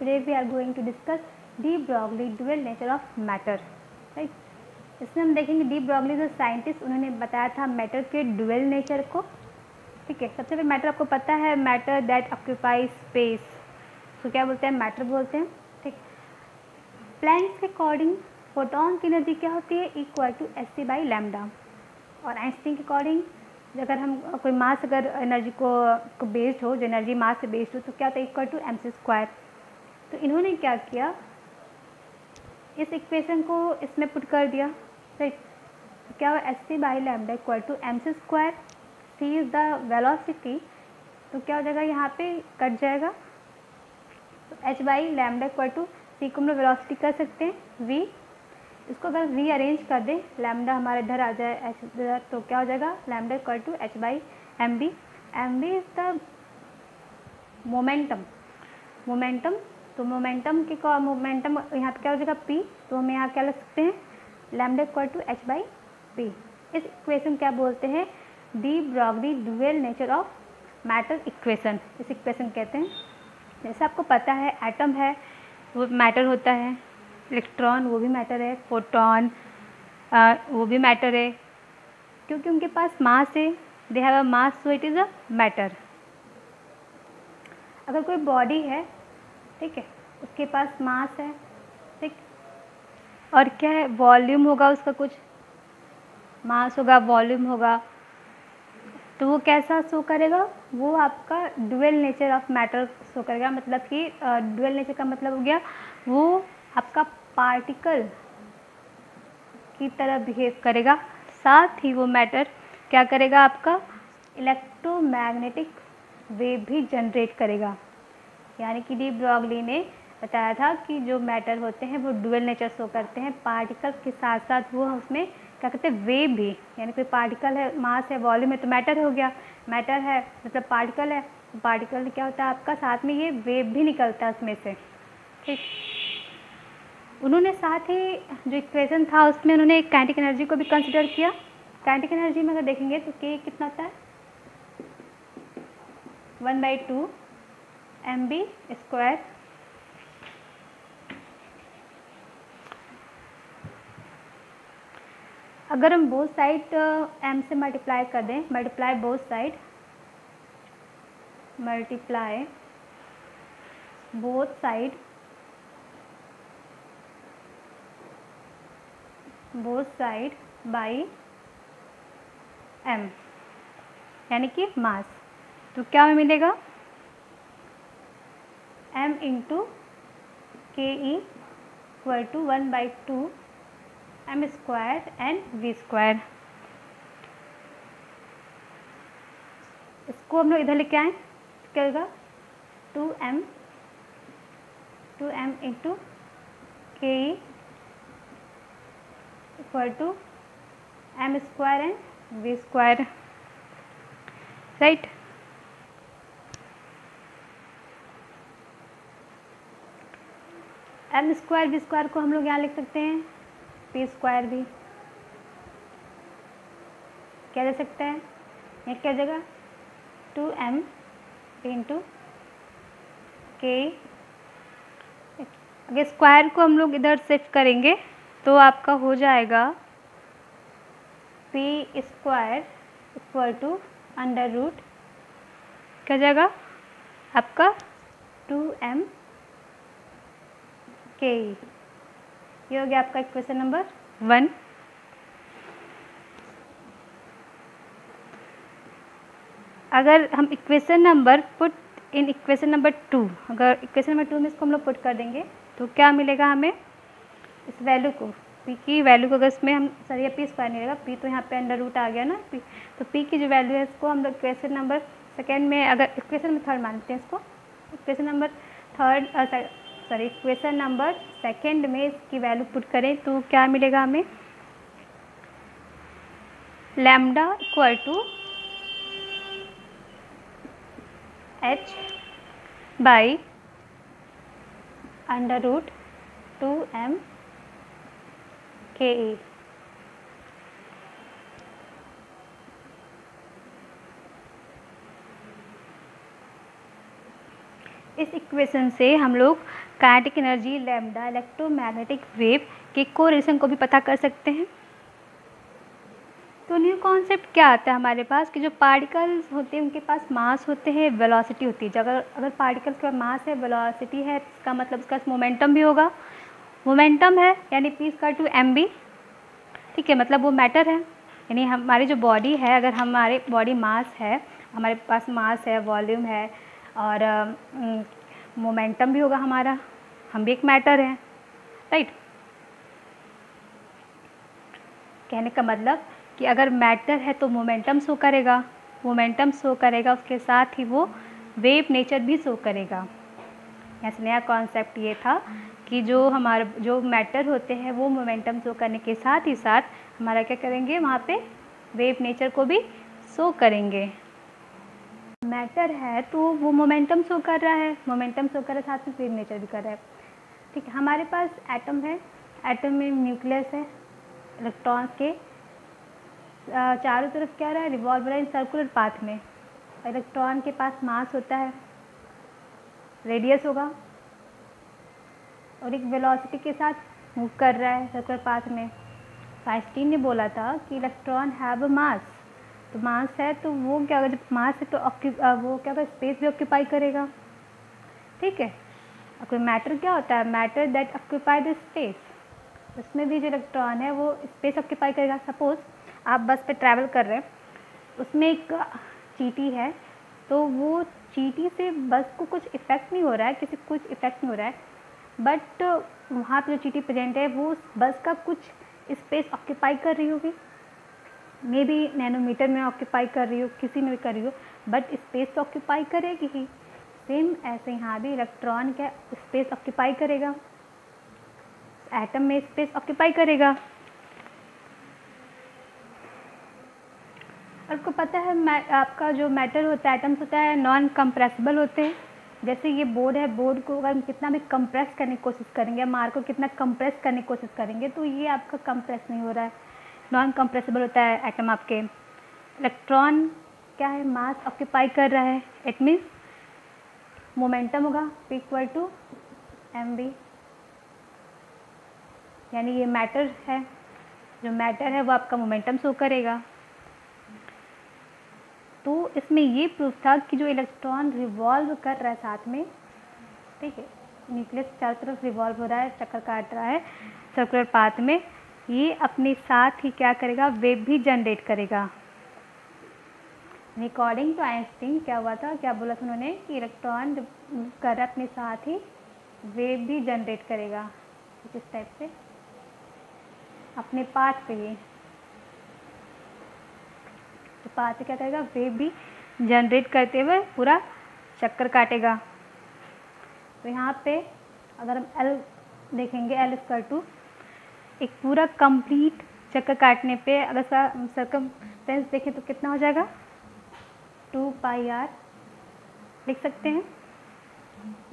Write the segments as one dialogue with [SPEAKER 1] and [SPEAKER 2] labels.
[SPEAKER 1] Today we are going to discuss de Broglie dual nature of matter, right. इसमें हम देखेंगे de Broglie जो scientist, उन्होंने बताया था मैटर के ड्यूअल नेचर को, ठीक है। सबसे पहले मैटर आपको पता है, मैटर दैट ऑक्यूपाई स्पेस, तो क्या बोलते हैं, मैटर बोलते हैं, ठीक। प्लैंक्स के अकॉर्डिंग फोटॉन की एनर्जी क्या होती है, equal to H by lambda. और आइंस्टीन के अकॉर्डिंग अगर हम कोई मास अगर एनर्जी को बेस्ड हो, जो एनर्जी मास से बेस्ड हो, तो क्या होता है, equal to M C square. तो इन्होंने क्या किया, इस इक्वेशन को इसमें पुट कर दिया, राइट। तो क्या हुआ, H C by lambda equal to M C square, C is the velocity, तो क्या हो जाएगा, यहाँ पे कट जाएगा, तो H by lambda equal to C को हम लोग वेलोसिटी कर सकते हैं वी, इसको अगर रीअरेंज कर दें, लैम्डा हमारा इधर आ जाए, एच इधर, तो क्या हो जाएगा, lambda equal to H by M B. M B is the momentum, तो मोमेंटम यहाँ पे क्या हो जाएगा, पी, तो हम यहाँ क्या लिख सकते हैं, lambda equal to H by P. इस इक्वेशन क्या बोलते हैं, de Broglie dual nature of matter equation, इस इक्वेशन कहते हैं। जैसे आपको पता है, एटम है वो मैटर होता है, इलेक्ट्रॉन वो भी मैटर है, फोटॉन वो भी मैटर है, क्योंकि उनके पास मास है, they have a mass, so it is a matter. अगर कोई बॉडी है, ठीक है, उसके पास मास है, ठीक, और क्या है, वॉल्यूम होगा उसका, कुछ मास होगा, वॉल्यूम होगा, तो वो कैसा शो करेगा, वो आपका dual nature of matter show करेगा। मतलब कि ड्यूअल नेचर का मतलब हो गया, वो आपका पार्टिकल की तरह बिहेव करेगा, साथ ही वो मैटर क्या करेगा, आपका इलेक्ट्रोमैग्नेटिक वेव भी जनरेट करेगा। यानी कि डी ब्रॉगली ने बताया था कि जो मैटर होते हैं वो ड्यूअल नेचर शो करते हैं, पार्टिकल के साथ साथ वो उसमें क्या कहते हैं, वेव भी। यानी कोई पार्टिकल है, मास है, वॉल्यूम है, तो मैटर हो गया, मैटर है मतलब पार्टिकल है, पार्टिकल क्या होता है आपका, साथ में ये वेव भी निकलता है उसमें से, ठीक। उन्होंने साथ ही जो इक्वेशन था उसमें उन्होंने काइनेटिक एनर्जी को भी कंसिडर किया। काइनेटिक एनर्जी में अगर देखेंगे तो के कितना होता है, 1/2 एम बी स्क्वायर। अगर हम बोथ साइड एम से मल्टीप्लाई कर दें, multiply both side by M, यानी कि मास, तो क्या हमें मिलेगा, m into K E equal to 1/2 M square and V square. इसको हम लोग इधर लेके आए, क्या होगा, 2m into K E equal to M square and V square, right. M square V square को हम लोग यहाँ लिख सकते हैं पी स्क्वायर भी, क्या दे सकते हैं, ये क्या जगह 2m इंटू के। अगर स्क्वायर को हम लोग इधर शिफ्ट करेंगे तो आपका हो जाएगा P square equal to under root, क्या जाएगा आपका 2m के। ये हो गया आपका इक्वेशन नंबर 1। अगर हम equation number put in equation number 2, अगर इक्वेशन नंबर 2 में इसको हम लोग पुट कर देंगे तो क्या मिलेगा हमें, इस वैल्यू को, पी की वैल्यू को, अगर इसमें हम सर ये पी स्क्वायर नहीं रहेगा, पी तो यहाँ पे अंडर रूट आ गया ना, पी, तो पी की जो वैल्यू है इसको हम लोग इक्वेशन नंबर सेकेंड में, अगर इक्वेशन नंबर थर्ड मानते हैं इसको, equation number equation number second में इसकी वैल्यू पुट करें तो क्या मिलेगा हमें, lambda equal to H by under root 2m K E. इस इक्वेशन से हम लोग kinetic energy lambda electromagnetic wave के कोरिलेशन को भी पता कर सकते हैं। तो न्यू कॉन्सेप्ट क्या आता है हमारे पास कि जो पार्टिकल्स होते हैं उनके पास मास होते हैं, वेलोसिटी होती है। अगर पार्टिकल्स का मास है, वेलोसिटी है, इसका मतलब इसका मोमेंटम भी होगा। मोमेंटम है यानी p²mv, ठीक है, मतलब वो मैटर है। यानी हमारी जो बॉडी है, अगर हमारे बॉडी मास है, हमारे पास मास है, वॉल्यूम है और मोमेंटम भी होगा हमारा, हम भी एक मैटर हैं, राइट। कहने का मतलब कि अगर मैटर है तो मोमेंटम शो करेगा, मोमेंटम शो करेगा, उसके साथ ही वो वेव नेचर भी शो करेगा। ऐसा नया कॉन्सेप्ट ये था कि जो मैटर होते हैं वो मोमेंटम शो करने के साथ ही साथ हमारा क्या करेंगे, वहाँ पे वेव नेचर को भी शो करेंगे। मैटर है तो वो मोमेंटम शो कर रहा है, मोमेंटम शो कर रहा है, साथ में वेव नेचर भी कर रहा है, ठीक है। हमारे पास एटम है, एटम में न्यूक्लियस है, इलेक्ट्रॉन्स के चारों तरफ क्या रहा है, रिवॉल्व रहा है सर्कुलर पाथ में। इलेक्ट्रॉन के पास मास होता है, रेडियस होगा और एक वेलोसिटी के साथ मूव कर रहा है सर्कुलर पाथ में। आइंस्टीन ने बोला था कि इलेक्ट्रॉन हैव अ मास, तो मास है तो वो क्या होगा, जब मास है तो वो क्या होगा, स्पेस भी ऑक्यूपाई करेगा, ठीक है। और कोई मैटर क्या होता है, matter that occupy the space, उसमें भी जो इलेक्ट्रॉन है वो स्पेस ऑक्यूपाई करेगा। सपोज आप बस पे ट्रैवल कर रहे हैं, उसमें एक चींटी है, तो वो चींटी से बस को कुछ इफ़ेक्ट नहीं हो रहा है, किसी को कुछ इफ़ेक्ट नहीं हो रहा है, बट वहाँ पे जो चींटी प्रेजेंट है वो बस का कुछ स्पेस ऑक्यूपाई कर रही होगी, मे बी नैनोमीटर में ऑक्यूपाई कर रही हो, किसी में भी कर रही हो, बट स्पेस तो ऑक्यूपाई करेगी ही। सेम ऐसे यहाँ भी इलेक्ट्रॉन क्या स्पेस ऑक्यूपाई करेगा, एटम में स्पेस ऑक्यूपाई करेगा। आपको पता है आपका जो मैटर होता है, एटम्स होता है, नॉन कंप्रेसिबल होते हैं। जैसे ये बोर्ड है, बोर्ड को अगर हम कितना भी कंप्रेस करने की कोशिश करेंगे, मार को कितना कंप्रेस करने की कोशिश करेंगे तो ये आपका कंप्रेस नहीं हो रहा है, नॉन कंप्रेसिबल होता है एटम आपके। इलेक्ट्रॉन क्या है, मास ऑक्यूपाई कर रहा है, इट मीन्स मोमेंटम होगा p=mv, यानी ये मैटर है, जो मैटर है वो आपका मोमेंटम शो करेगा। तो इसमें ये प्रूफ था कि जो इलेक्ट्रॉन रिवॉल्व कर रहा है साथ में, ठीक है, न्यूक्लियस चारों तरफ रिवॉल्व हो रहा है, चक्कर काट रहा है सर्कुलर पाथ में, ये अपने साथ ही क्या करेगा, वेव भी जनरेट करेगा। अकॉर्डिंग टू आइंस्टीन क्या हुआ था, क्या बोला था उन्होंने कि इलेक्ट्रॉन जब कर रहा है अपने साथ ही वेव भी जनरेट करेगा, कुछ इस टाइप से अपने पाथ पे ही, तो पाथ से क्या करेगा, वेव भी जनरेट करते हुए पूरा चक्कर काटेगा। तो यहाँ पे अगर हम L देखेंगे, L² एक पूरा कंप्लीट चक्कर काटने पे अगर सर्कमफ्रेंस देखें तो कितना हो जाएगा, 2πr लिख सकते हैं,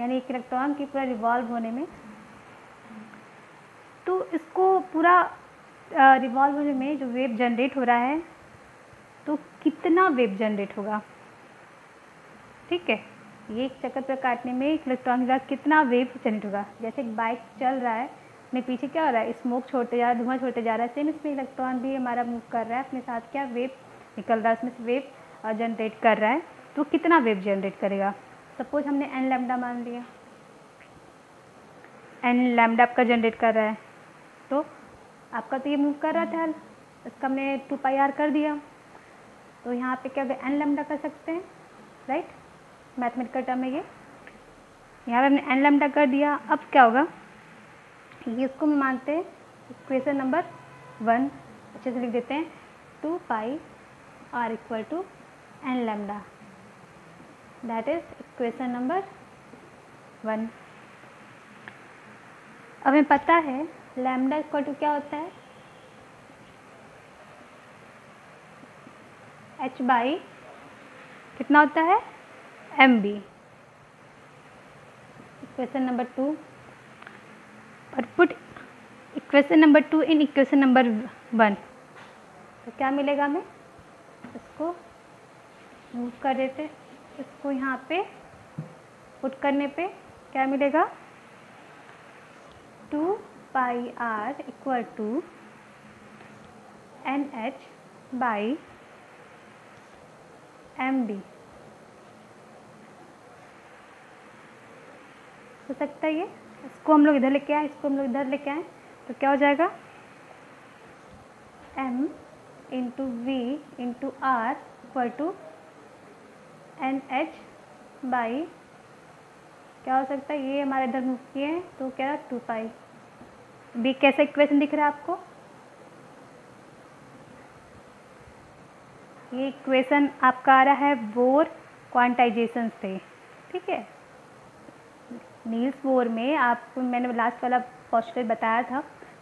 [SPEAKER 1] यानी एक इलेक्ट्रॉन की पूरा रिवॉल्व होने में। तो इसको पूरा रिवॉल्व होने में जो वेव जनरेट हो रहा है, तो कितना वेव जनरेट होगा, ठीक है, ये एक चक्कर पर काटने में एक इलेक्ट्रॉन के साथ कितना वेव जनरेट होगा। जैसे एक बाइक चल रहा है, अपने पीछे क्या हो रहा है, स्मोक छोड़ते जा रहा है, धुआं छोड़ते जा रहा है, सेम इसमें इलेक्ट्रॉन भी हमारा मूव कर रहा है, अपने साथ क्या वेव निकल रहा है, उसमें से वेव जनरेट कर रहा है। तो कितना वेव जनरेट करेगा, सपोज हमने n लैम्डा मान लिया, n लैम्डा आपका जनरेट कर रहा है, तो आपका तो ये मूव कर रहा था, इसका हमने 2πr कर दिया, तो यहाँ पे क्या n लैम्डा कर सकते हैं, राइट, मैथमेटिकल टर्म है ये, यहाँ पे हमने n लैम्डा कर दिया। अब क्या होगा, ये इसको हम मानते हैं इक्वेशन नंबर 1, अच्छे से लिख देते हैं, 2πr = n lambda, that is equation number 1। अब हमें पता है लैम्डा = क्या होता है, h बाई कितना होता है, mb। इक्वेशन नंबर 2, और put equation number 2 in equation number 1, तो क्या मिलेगा हमें, इसको मूव कर देते, इसको यहाँ पे पुट करने पे क्या मिलेगा, 2πr इक्वल टू NH/md हो सकता है। ये इसको हम लोग इधर लेके आए, इसको हम लोग इधर लेके आए, तो क्या हो जाएगा, m into V into R equal to NH by क्या हो सकता है, ये हमारे इधर मूव किए हैं तो क्या 2π। बी कैसा इक्वेशन दिख रहा है आपको, ये इक्वेशन आपका आ रहा है बोर क्वांटाइजेशन से, ठीक है। नील्स बोर में आपको मैंने लास्ट वाला पोस्टुलेट बताया था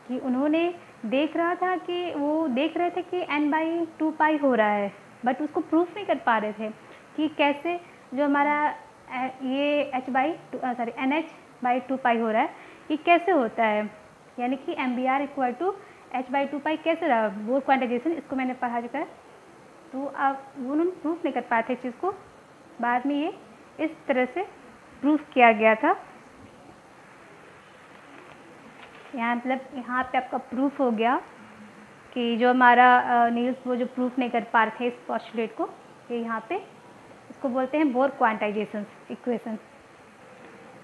[SPEAKER 1] कि उन्होंने देख रहा था कि वो देख रहे थे कि n/2π हो रहा है, बट उसको प्रूफ नहीं कर पा रहे थे कि कैसे जो हमारा ये NH/2π हो रहा है, ये कैसे होता है, यानी कि MBR इक्वल टू H/2π कैसे रहा, बोर क्वांटाइजेशन, इसको मैंने पढ़ा चुका है। तो आप उन्होंने प्रूफ नहीं कर पाए थे इस चीज़ को, बाद में ये इस तरह से प्रूफ किया गया था। यहाँ मतलब यहाँ पे आपका प्रूफ हो गया कि जो हमारा नील्स वो जो प्रूफ नहीं कर पा रहे थे इस पोस्टुलेट को, ये यहाँ पे इसको बोलते हैं बोर क्वांटाइजेशन इक्वेशन।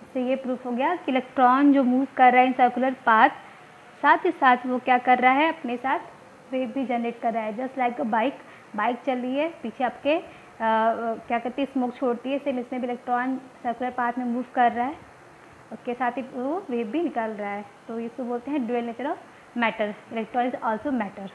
[SPEAKER 1] इससे ये प्रूफ हो गया कि इलेक्ट्रॉन जो मूव कर रहा है इन सर्कुलर पाथ, साथ ही साथ वो क्या कर रहा है, अपने साथ वेव भी जनरेट कर रहा है। जस्ट लाइक अ बाइक चल रही है, पीछे आपके क्या कहते हैं स्मोक छोड़ती है, सेम इसमें भी इलेक्ट्रॉन सर्कुलर पाथ में मूव कर रहा है, उसके साथ ही वो वेव भी निकाल रहा है। तो इसको बोलते हैं dual nature of matter, electron is also matter.